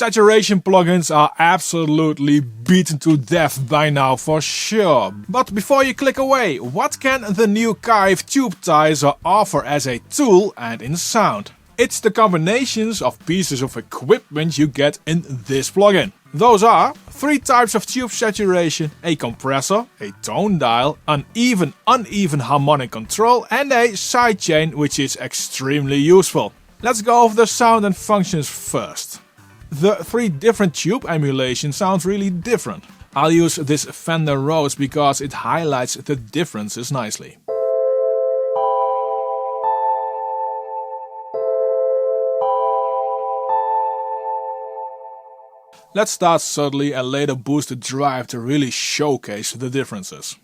Saturation plugins are absolutely beaten to death by now for sure. But before you click away, what can the new KIIVE Tubetizer offer as a tool and in sound? It's the combinations of pieces of equipment you get in this plugin. Those are 3 types of tube saturation, a compressor, a tone dial, an uneven harmonic control and a sidechain, which is extremely useful. Let's go over the sound and functions first. The 3 different tube emulations sound really different. I'll use this Fender Rhodes because it highlights the differences nicely. Let's start subtly and later boost the drive to really showcase the differences.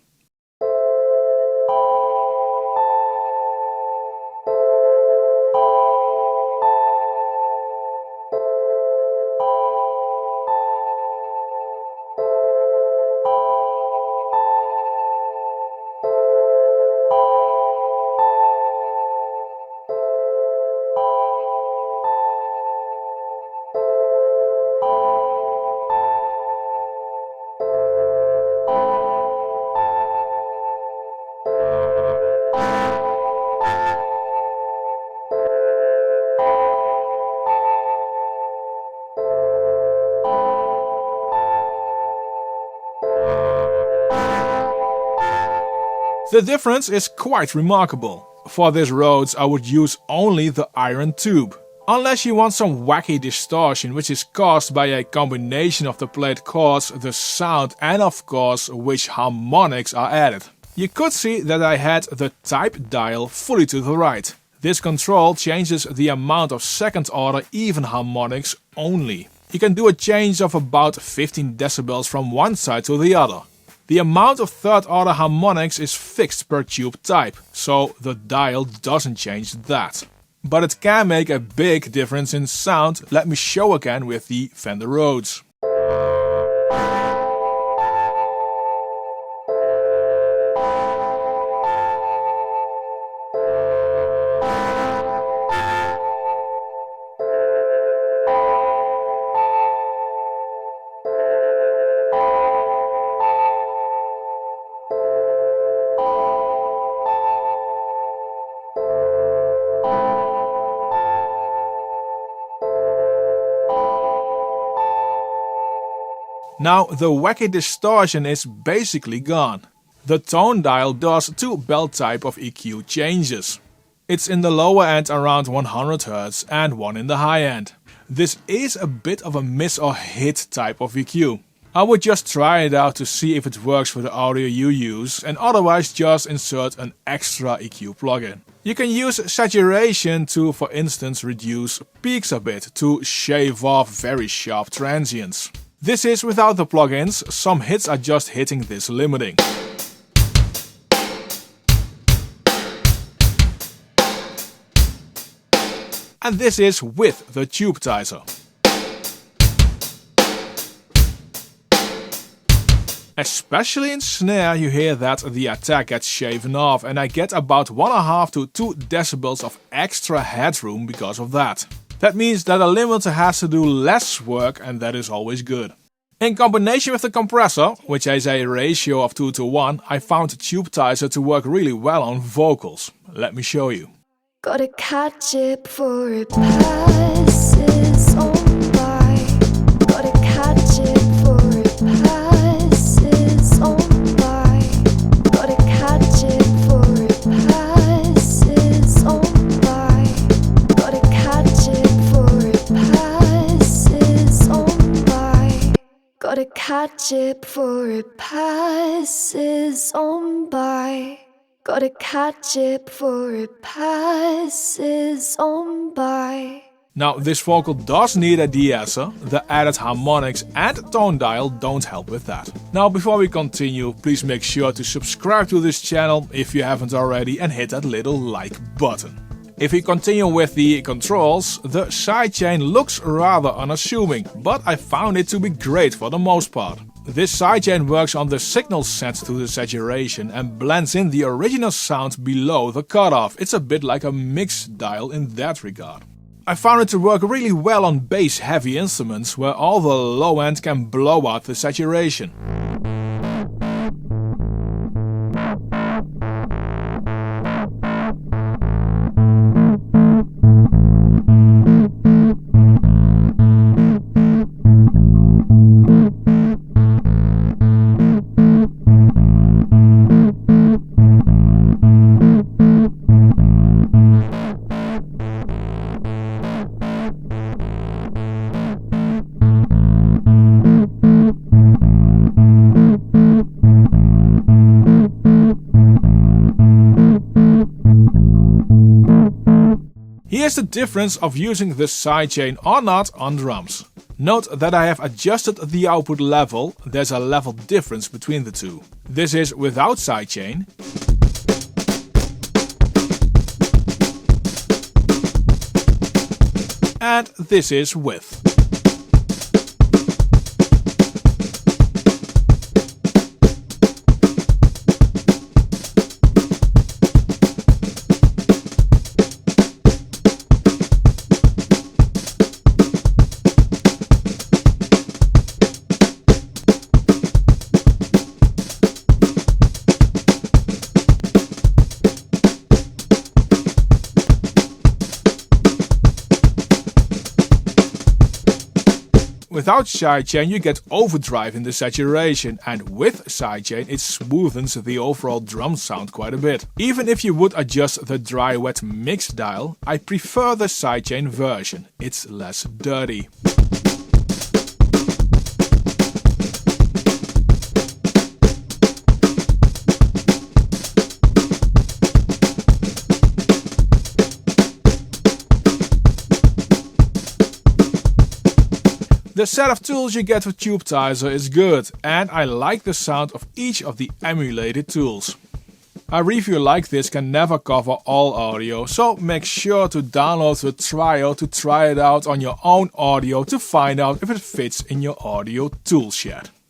The difference is quite remarkable. For this Rhodes I would use only the iron tube. Unless you want some wacky distortion which is caused by a combination of the played chords, the sound and of course which harmonics are added. You could see that I had the type dial fully to the right. This control changes the amount of second order even harmonics only. You can do a change of about 15 decibels from one side to the other. The amount of third order harmonics is fixed per tube type, so the dial doesn't change that. But it can make a big difference in sound. Let me show again with the Fender Rhodes. Now the wacky distortion is basically gone. The tone dial does 2 bell type of EQ changes. It's in the lower end around 100 Hz and one in the high end. This is a bit of a miss or hit type of EQ. I would just try it out to see if it works for the audio you use and otherwise just insert an extra EQ plugin. You can use saturation to, for instance, reduce peaks a bit to shave off very sharp transients. This is without the plugins, some hits are just hitting this limiting. And this is with the Tubetizer. Especially in snare you hear that the attack gets shaven off and I get about 1.5 to 2 decibels of extra headroom because of that. That means that a limiter has to do less work and that is always good. In combination with the compressor, which has a ratio of 2:1, I found Tubetizer to work really well on vocals. Let me show you. Gotta catch it before it passes on by. Gotta catch it before it passes on by. Gotta catch it before it passes on by. Gotta catch it before it passes on by. Gotta catch it before it passes on by. Gotta catch it before it passes on by. Now this vocal does need a de-esser, the added harmonics and tone dial don't help with that. Now before we continue, please make sure to subscribe to this channel if you haven't already and hit that little like button. If we continue with the controls, the sidechain looks rather unassuming, but I found it to be great for the most part. This sidechain works on the signal set to the saturation and blends in the original sound below the cutoff. It's a bit like a mix dial in that regard. I found it to work really well on bass-heavy instruments where all the low end can blow out the saturation. Here's the difference of using the sidechain or not on drums. Note that I have adjusted the output level, there's a level difference between the two. This is without sidechain. And this is with. Without sidechain you get overdrive in the saturation, and with sidechain it smoothens the overall drum sound quite a bit. Even if you would adjust the dry-wet mix dial, I prefer the sidechain version. It's less dirty. The set of tools you get with Tubetizer is good, and I like the sound of each of the emulated tools. A review like this can never cover all audio, so make sure to download the trial to try it out on your own audio to find out if it fits in your audio toolshed.